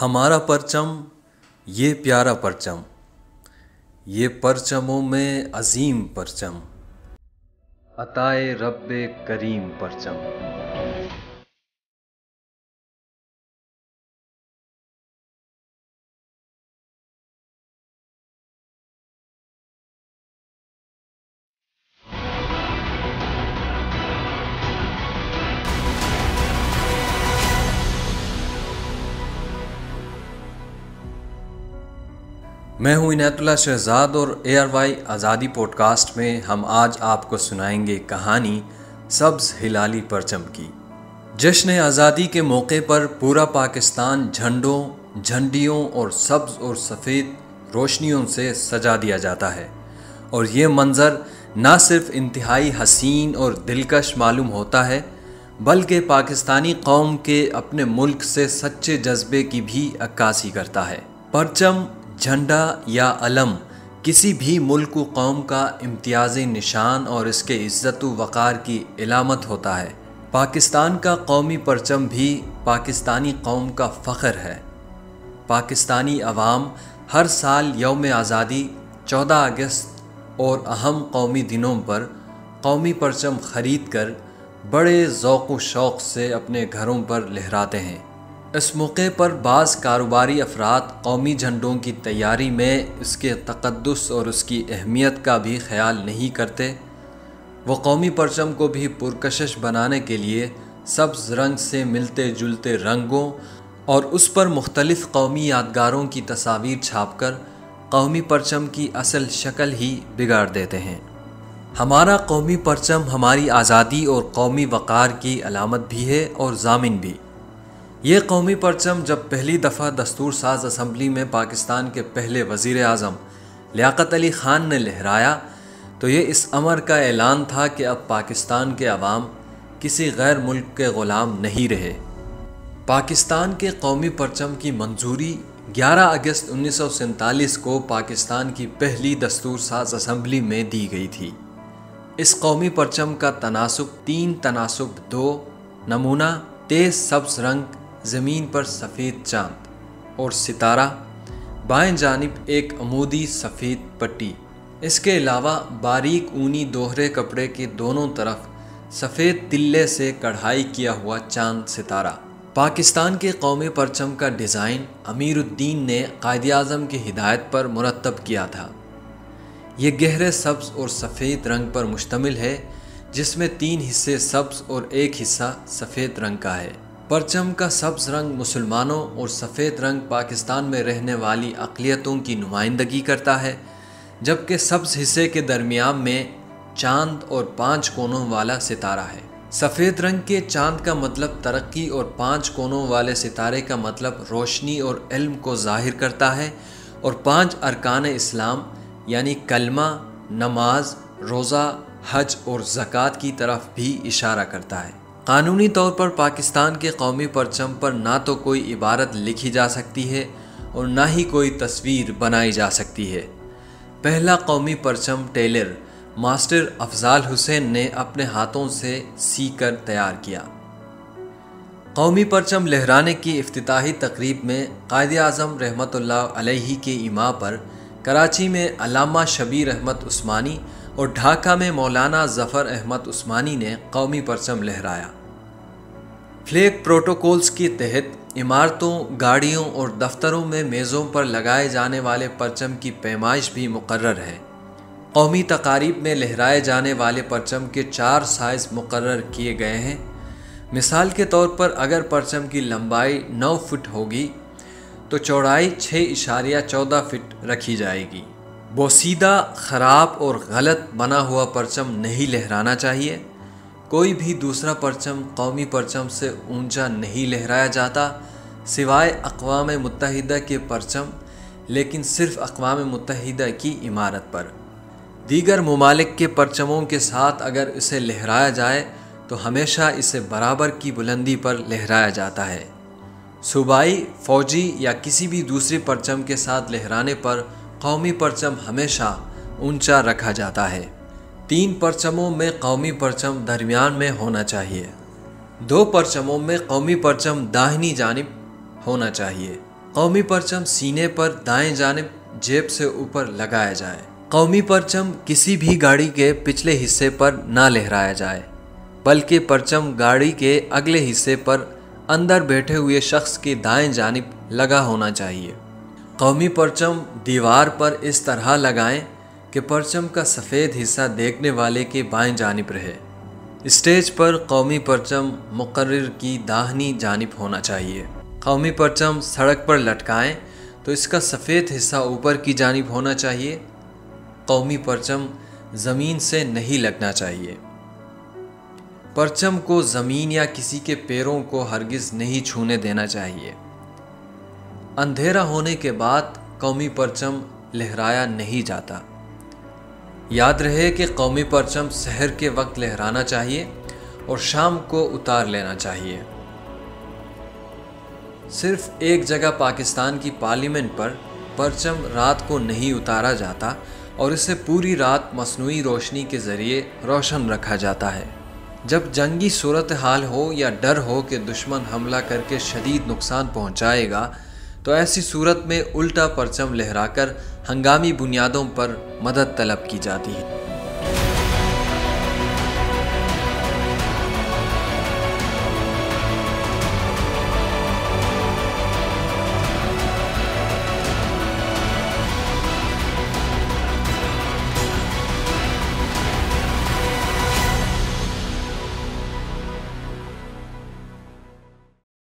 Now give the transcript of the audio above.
ہمارا پرچم یہ پیارا پرچم، یہ پرچموں میں عظیم پرچم، عطائے رب کریم پرچم۔ میں ہوں عنایت اللہ شہزاد اور ARY آزادی پوڈ کاسٹ میں ہم آج آپ کو سنائیں گے کہانی سبز ہلالی پرچم کی۔ جشن آزادی کے موقع پر پورا پاکستان جھنڈوں، جھنڈیوں اور سبز اور سفید روشنیوں سے سجا دیا جاتا ہے، اور یہ منظر نہ صرف انتہائی حسین اور دلکش معلوم ہوتا ہے بلکہ پاکستانی قوم کے اپنے ملک سے سچے جذبے کی بھی عکاسی کرتا ہے۔ پرچم، جھنڈا یا علم کسی بھی ملک و قوم کا امتیازی نشان اور اس کے عزت و وقار کی علامت ہوتا ہے۔ پاکستان کا قومی پرچم بھی پاکستانی قوم کا فخر ہے۔ پاکستانی عوام ہر سال یوم آزادی، 14 اگست اور اہم قومی دنوں پر قومی پرچم خرید کر بڑے ذوق و شوق سے اپنے گھروں پر لہراتے ہیں۔ اس موقع پر بعض کاروباری افراد قومی جھنڈوں کی تیاری میں اس کے تقدس اور اس کی اہمیت کا بھی خیال نہیں کرتے۔ وہ قومی پرچم کو بھی پرکشش بنانے کے لیے سبز رنگ سے ملتے جلتے رنگوں اور اس پر مختلف قومی یادگاروں کی تصاویر چھاپ کر قومی پرچم کی اصل شکل ہی بگاڑ دیتے ہیں۔ ہمارا قومی پرچم ہماری آزادی اور قومی وقار کی علامت بھی ہے اور ضامن بھی۔ یہ قومی پرچم جب پہلی دفعہ دستور ساز اسمبلی میں پاکستان کے پہلے وزیر اعظم لیاقت علی خان نے لہرایا تو یہ اس امر کا اعلان تھا کہ اب پاکستان کے عوام کسی غیر ملک کے غلام نہیں رہے۔ پاکستان کے قومی پرچم کی منظوری 11 اگست 1947 کو پاکستان کی پہلی دستور ساز اسمبلی میں دی گئی تھی۔ اس قومی پرچم کا تناسب 3:2 نمونہ تیز سبز رنگ، زمین پر سفید چاند اور ستارہ، بائیں جانب ایک عمودی سفید پٹی۔ اس کے علاوہ باریک اونی دوہرے کپڑے کے دونوں طرف سفید تلے سے کڑھائی کیا ہوا چاند ستارہ۔ پاکستان کے قومی پرچم کا ڈیزائن امیر الدین نے قائد اعظم کی ہدایت پر مرتب کیا تھا۔ یہ گہرے سبز اور سفید رنگ پر مشتمل ہے، جس میں 3 حصے سبز اور 1 حصہ سفید رنگ کا ہے۔ پرچم کا سبز رنگ مسلمانوں اور سفید رنگ پاکستان میں رہنے والی اقلیتوں کی نمائندگی کرتا ہے، جبکہ سبز حصے کے درمیان میں چاند اور 5 کونوں والا ستارہ ہے۔ سفید رنگ کے چاند کا مطلب ترقی اور 5 کونوں والے ستارے کا مطلب روشنی اور علم کو ظاہر کرتا ہے، اور 5 ارکان اسلام یعنی کلمہ، نماز، روزہ، حج اور زکوٰۃ کی طرف بھی اشارہ کرتا ہے۔ قانونی طور پر پاکستان کے قومی پرچم پر نہ تو کوئی عبارت لکھی جا سکتی ہے اور نہ ہی کوئی تصویر بنائی جا سکتی ہے۔ پہلا قومی پرچم ٹیلر ماسٹر افضال حسین نے اپنے ہاتھوں سے سی کر تیار کیا۔ قومی پرچم لہرانے کی افتتاحی تقریب میں قائد اعظم رحمۃ اللہ علیہ کی ایما پر کراچی میں علامہ شبیر احمد عثمانی اور ڈھاکہ میں مولانا ظفر احمد عثمانی نے قومی پرچم لہرایا۔ فلیگ پروٹوکولز کے تحت عمارتوں، گاڑیوں اور دفتروں میں میزوں پر لگائے جانے والے پرچم کی پیمائش بھی مقرر ہے۔ قومی تقاریب میں لہرائے جانے والے پرچم کے 4 سائز مقرر کیے گئے ہیں۔ مثال کے طور پر اگر پرچم کی لمبائی 9 فٹ ہوگی تو چوڑائی 6.14 فٹ رکھی جائے گی۔ بوسیدہ، خراب اور غلط بنا ہوا پرچم نہیں لہرانا چاہیے۔ کوئی بھی دوسرا پرچم قومی پرچم سے اونچا نہیں لہرایا جاتا سوائے اقوام متحدہ کے پرچم، لیکن صرف اقوام متحدہ کی عمارت پر۔ دیگر ممالک کے پرچموں کے ساتھ اگر اسے لہرایا جائے تو ہمیشہ اسے برابر کی بلندی پر لہرایا جاتا ہے۔ صوبائی، فوجی یا کسی بھی دوسری پرچم کے ساتھ لہرانے پر قومی پرچم ہمیشہ اونچا رکھا جاتا ہے۔ 3 پرچموں میں قومی پرچم درمیان میں ہونا چاہیے۔ 2 پرچموں میں قومی پرچم داہنی جانب ہونا چاہیے۔ قومی پرچم سینے پر دائیں جانب جیب سے اوپر لگایا جائے۔ قومی پرچم کسی بھی گاڑی کے پچھلے حصے پر نہ لہرایا جائے، بلکہ پرچم گاڑی کے اگلے حصے پر اندر بیٹھے ہوئے شخص کی دائیں جانب لگا ہونا چاہیے۔ قومی پرچم دیوار پر اس طرح لگائیں کہ پرچم کا سفید حصہ دیکھنے والے کے بائیں جانب رہے۔ اسٹیج پر قومی پرچم مقرر کی داہنی جانب ہونا چاہیے۔ قومی پرچم سڑک پر لٹکائیں تو اس کا سفید حصہ اوپر کی جانب ہونا چاہیے۔ قومی پرچم زمین سے نہیں لگنا چاہیے۔ پرچم کو زمین یا کسی کے پیروں کو ہرگز نہیں چھونے دینا چاہیے۔ اندھیرا ہونے کے بعد قومی پرچم لہرایا نہیں جاتا۔ یاد رہے کہ قومی پرچم سحر کے وقت لہرانا چاہیے اور شام کو اتار لینا چاہیے۔ صرف ایک جگہ پاکستان کی پارلیمنٹ پر پرچم رات کو نہیں اتارا جاتا اور اسے پوری رات مصنوعی روشنی کے ذریعے روشن رکھا جاتا ہے۔ جب جنگی صورتحال ہو یا ڈر ہو کہ دشمن حملہ کر کے شدید نقصان پہنچائے گا، تو ایسی صورت میں الٹا پرچم لہرا کر ہنگامی بنیادوں پر مدد طلب کی جاتی ہے۔